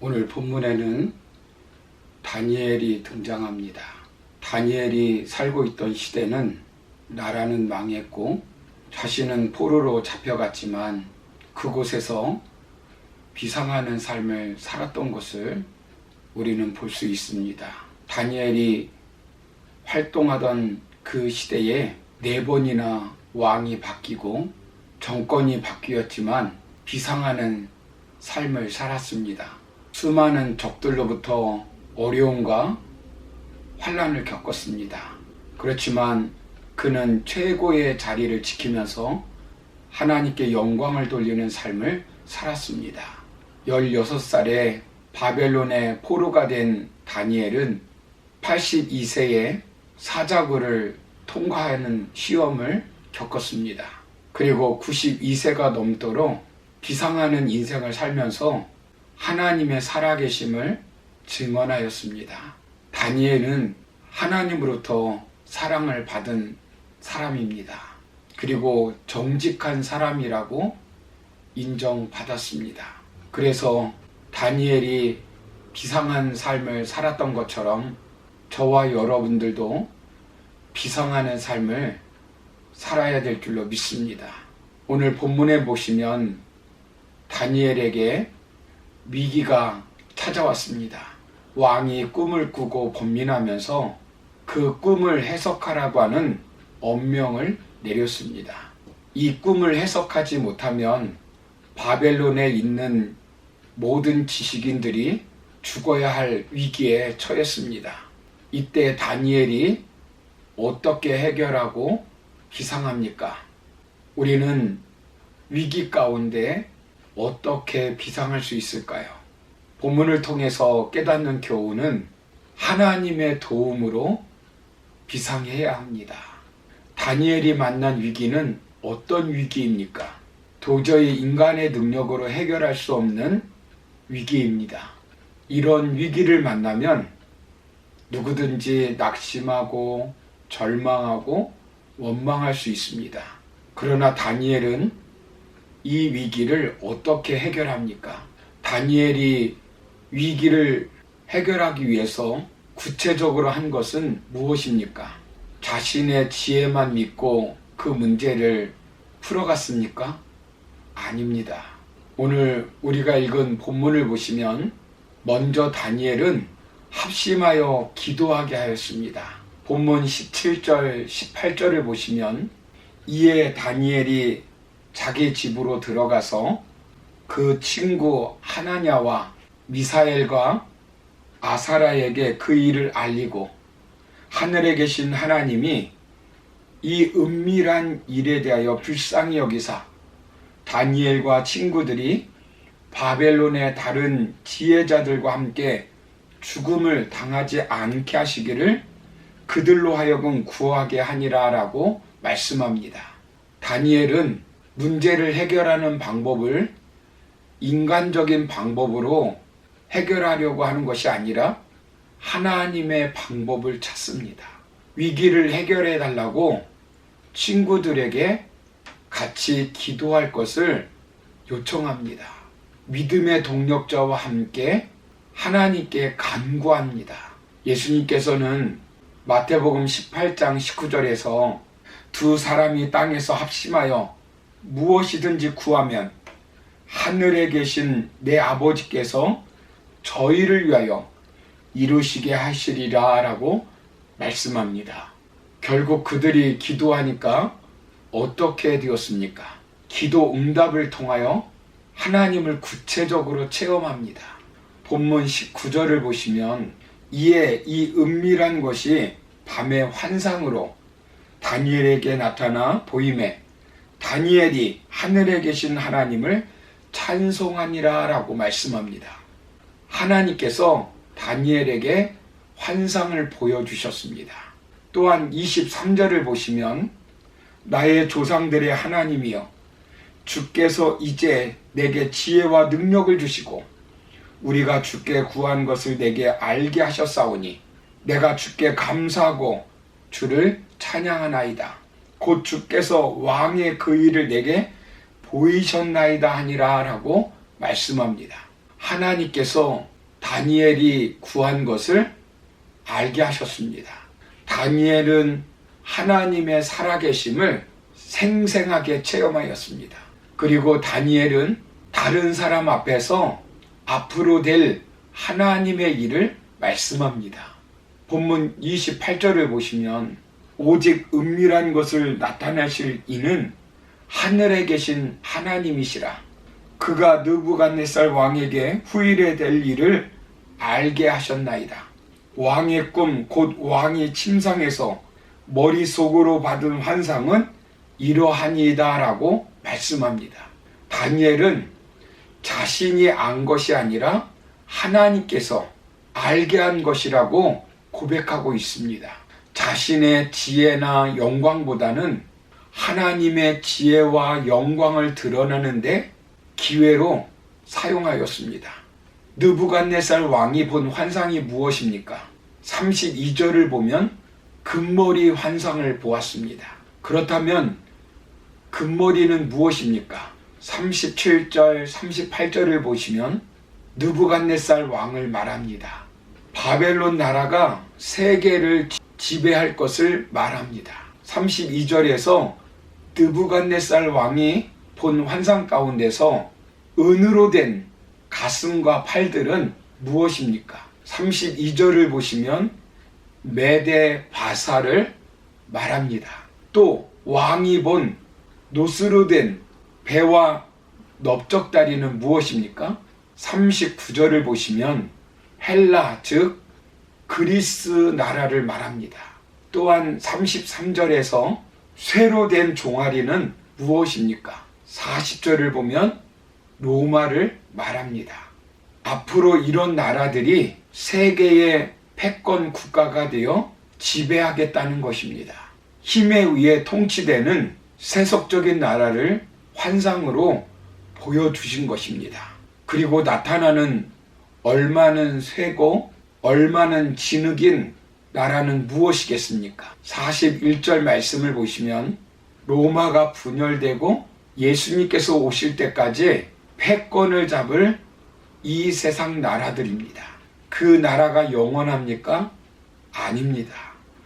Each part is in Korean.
오늘 본문에는 다니엘이 등장합니다. 다니엘이 살고 있던 시대는 나라는 망했고 자신은 포로로 잡혀갔지만 그곳에서 비상하는 삶을 살았던 것을 우리는 볼 수 있습니다. 다니엘이 활동하던 그 시대에 4번이나 왕이 바뀌고 정권이 바뀌었지만 비상하는 삶을 살았습니다. 수많은 적들로부터 어려움과 환난을 겪었습니다. 그렇지만 그는 최고의 자리를 지키면서 하나님께 영광을 돌리는 삶을 살았습니다. 16살에 바벨론의 포로가 된 다니엘은 82세에 사자굴을 통과하는 시험을 겪었습니다. 그리고 92세가 넘도록 비상하는 인생을 살면서 하나님의 살아계심을 증언하였습니다. 다니엘은 하나님으로부터 사랑을 받은 사람입니다. 그리고 정직한 사람이라고 인정받았습니다. 그래서 다니엘이 비상한 삶을 살았던 것처럼 저와 여러분들도 비상하는 삶을 살아야 될 줄로 믿습니다. 오늘 본문에 보시면 다니엘에게 위기가 찾아왔습니다. 왕이 꿈을 꾸고 번민하면서 그 꿈을 해석하라고 하는 엄명을 내렸습니다. 이 꿈을 해석하지 못하면 바벨론에 있는 모든 지식인들이 죽어야 할 위기에 처했습니다. 이때 다니엘이 어떻게 해결하고 비상합니까? 우리는 위기 가운데 어떻게 비상할 수 있을까요? 본문을 통해서 깨닫는 교훈은 하나님의 도움으로 비상해야 합니다. 다니엘이 만난 위기는 어떤 위기입니까? 도저히 인간의 능력으로 해결할 수 없는 위기입니다. 이런 위기를 만나면 누구든지 낙심하고 절망하고 원망할 수 있습니다. 그러나 다니엘은 이 위기를 어떻게 해결합니까? 다니엘이 위기를 해결하기 위해서 구체적으로 한 것은 무엇입니까? 자신의 지혜만 믿고 그 문제를 풀어갔습니까? 아닙니다. 오늘 우리가 읽은 본문을 보시면 먼저 다니엘은 합심하여 기도하게 하였습니다. 본문 17절, 18절을 보시면 이에 다니엘이 자기 집으로 들어가서 그 친구 하나냐와 미사엘과 아사라에게 그 일을 알리고 하늘에 계신 하나님이 이 은밀한 일에 대하여 불쌍히 여기사 다니엘과 친구들이 바벨론의 다른 지혜자들과 함께 죽음을 당하지 않게 하시기를 그들로 하여금 구하게 하니라 라고 말씀합니다. 다니엘은 문제를 해결하는 방법을 인간적인 방법으로 해결하려고 하는 것이 아니라 하나님의 방법을 찾습니다. 위기를 해결해 달라고 친구들에게 같이 기도할 것을 요청합니다. 믿음의 동력자와 함께 하나님께 간구합니다. 예수님께서는 마태복음 18장 19절에서 두 사람이 땅에서 합심하여 무엇이든지 구하면 하늘에 계신 내 아버지께서 저희를 위하여 이루시게 하시리라 라고 말씀합니다. 결국 그들이 기도하니까 어떻게 되었습니까? 기도 응답을 통하여 하나님을 구체적으로 체험합니다. 본문 19절을 보시면 이에 이 은밀한 것이 밤의 환상으로 다니엘에게 나타나 보임에 다니엘이 하늘에 계신 하나님을 찬송하니라 라고 말씀합니다. 하나님께서 다니엘에게 환상을 보여주셨습니다. 또한 23절을 보시면 나의 조상들의 하나님이여 주께서 이제 내게 지혜와 능력을 주시고 우리가 주께 구한 것을 내게 알게 하셨사오니 내가 주께 감사하고 주를 찬양하나이다. 곧 주께서 왕의 그 일을 내게 보이셨나이다 하니라 라고 말씀합니다. 하나님께서 다니엘이 구한 것을 알게 하셨습니다. 다니엘은 하나님의 살아계심을 생생하게 체험하였습니다. 그리고 다니엘은 다른 사람 앞에서 앞으로 될 하나님의 일을 말씀합니다. 본문 28절을 보시면 오직 은밀한 것을 나타내실 이는 하늘에 계신 하나님이시라. 그가 느부갓네살 왕에게 후일에 될 일을 알게 하셨나이다. 왕의 꿈 곧 왕이 침상에서 머릿속으로 받은 환상은 이러하니이다 라고 말씀합니다. 다니엘은 자신이 안 것이 아니라 하나님께서 알게 한 것이라고 고백하고 있습니다. 자신의 지혜나 영광보다는 하나님의 지혜와 영광을 드러내는데 기회로 사용하였습니다. 느부갓네살 왕이 본 환상이 무엇입니까? 32절을 보면 금머리 환상을 보았습니다. 그렇다면 금머리는 무엇입니까? 37절, 38절을 보시면 느부갓네살 왕을 말합니다. 바벨론 나라가 세계를 지배할 것을 말합니다. 32절에서 느부갓네살 왕이 본 환상 가운데서 은으로 된 가슴과 팔들은 무엇입니까? 32절을 보시면 메대 바사를 말합니다. 또 왕이 본 노스로 된 배와 넓적다리는 무엇입니까? 39절을 보시면 헬라 즉 그리스 나라를 말합니다. 또한 33절에서 쇠로 된 종아리는 무엇입니까? 40절을 보면 로마를 말합니다. 앞으로 이런 나라들이 세계의 패권 국가가 되어 지배하겠다는 것입니다. 힘에 의해 통치되는 세속적인 나라를 환상으로 보여주신 것입니다. 그리고 나타나는 얼마는 쇠고 얼마는 진흙인 나라는 무엇이겠습니까? 41절 말씀을 보시면 로마가 분열되고 예수님께서 오실 때까지 패권을 잡을 이 세상 나라들입니다. 그 나라가 영원합니까? 아닙니다.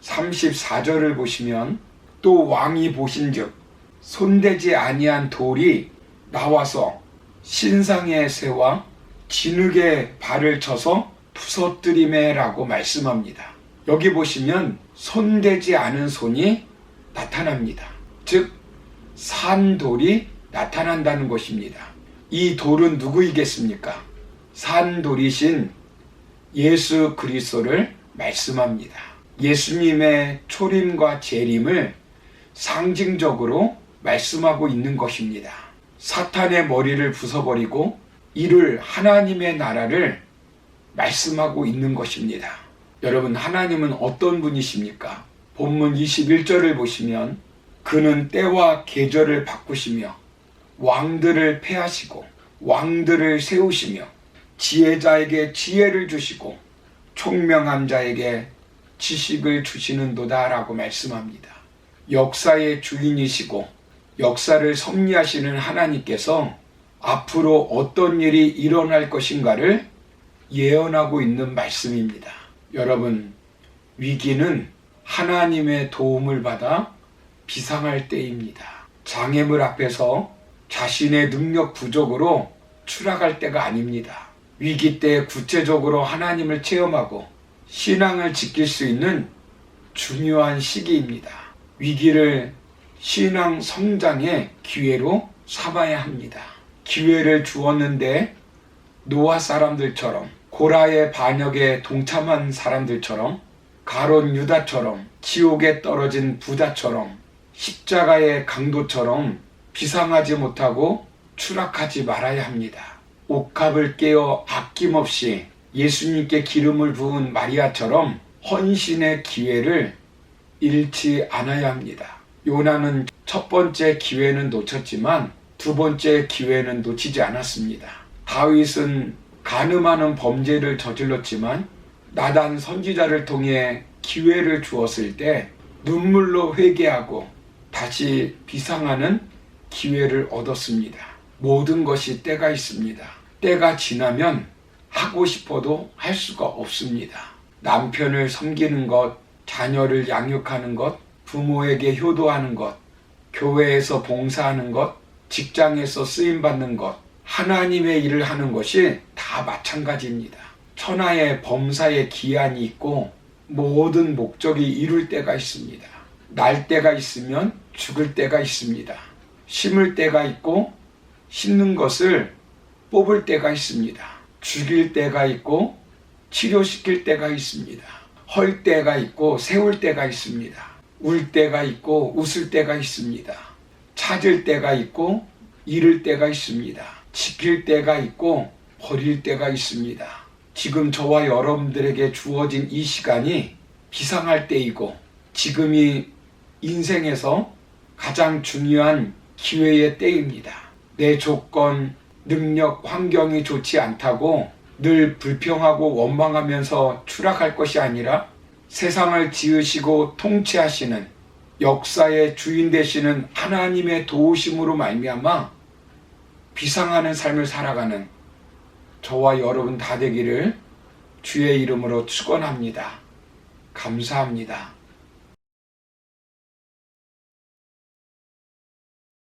34절을 보시면 또 왕이 보신즉 손대지 아니한 돌이 나와서 신상의 새와 진흙의 발을 쳐서 부서뜨리매라고 말씀합니다. 여기 보시면 손대지 않은 손이 나타납니다. 즉 산돌이 나타난다는 것입니다. 이 돌은 누구이겠습니까? 산돌이신 예수 그리스도를 말씀합니다. 예수님의 초림과 재림을 상징적으로 말씀하고 있는 것입니다. 사탄의 머리를 부숴버리고 이룰 하나님의 나라를 말씀하고 있는 것입니다. 여러분, 하나님은 어떤 분이십니까? 본문 21절을 보시면 그는 때와 계절을 바꾸시며 왕들을 패하시고 왕들을 세우시며 지혜자에게 지혜를 주시고 총명한 자에게 지식을 주시는도다 라고 말씀합니다. 역사의 주인이시고 역사를 섭리하시는 하나님께서 앞으로 어떤 일이 일어날 것인가를 예언하고 있는 말씀입니다. 여러분, 위기는 하나님의 도움을 받아 비상할 때입니다. 장애물 앞에서 자신의 능력 부족으로 추락할 때가 아닙니다. 위기 때 구체적으로 하나님을 체험하고 신앙을 지킬 수 있는 중요한 시기입니다. 위기를 신앙 성장의 기회로 삼아야 합니다. 기회를 주었는데 노아 사람들처럼, 고라의 반역에 동참한 사람들처럼, 가론 유다처럼, 지옥에 떨어진 부자처럼, 십자가의 강도처럼 비상하지 못하고 추락하지 말아야 합니다. 옥합을 깨어 아낌없이 예수님께 기름을 부은 마리아처럼 헌신의 기회를 잃지 않아야 합니다. 요나는 첫 번째 기회는 놓쳤지만 두 번째 기회는 놓치지 않았습니다. 다윗은 간음하는 범죄를 저질렀지만 나단 선지자를 통해 기회를 주었을 때 눈물로 회개하고 다시 비상하는 기회를 얻었습니다. 모든 것이 때가 있습니다. 때가 지나면 하고 싶어도 할 수가 없습니다. 남편을 섬기는 것, 자녀를 양육하는 것, 부모에게 효도하는 것, 교회에서 봉사하는 것, 직장에서 쓰임받는 것, 하나님의 일을 하는 것이 다 마찬가지입니다. 천하의 범사의 기한이 있고 모든 목적이 이룰 때가 있습니다. 날 때가 있으면 죽을 때가 있습니다. 심을 때가 있고 심는 것을 뽑을 때가 있습니다. 죽일 때가 있고 치료시킬 때가 있습니다. 헐 때가 있고 세울 때가 있습니다. 울 때가 있고 웃을 때가 있습니다. 찾을 때가 있고 잃을 때가 있습니다. 지킬 때가 있고 버릴 때가 있습니다. 지금 저와 여러분들에게 주어진 이 시간이 비상할 때이고 지금이 인생에서 가장 중요한 기회의 때입니다. 내 조건, 능력, 환경이 좋지 않다고 늘 불평하고 원망하면서 추락할 것이 아니라 세상을 지으시고 통치하시는 역사의 주인 되시는 하나님의 도우심으로 말미암아 비상하는 삶을 살아가는 저와 여러분 다 되기를 주의 이름으로 축원합니다. 감사합니다.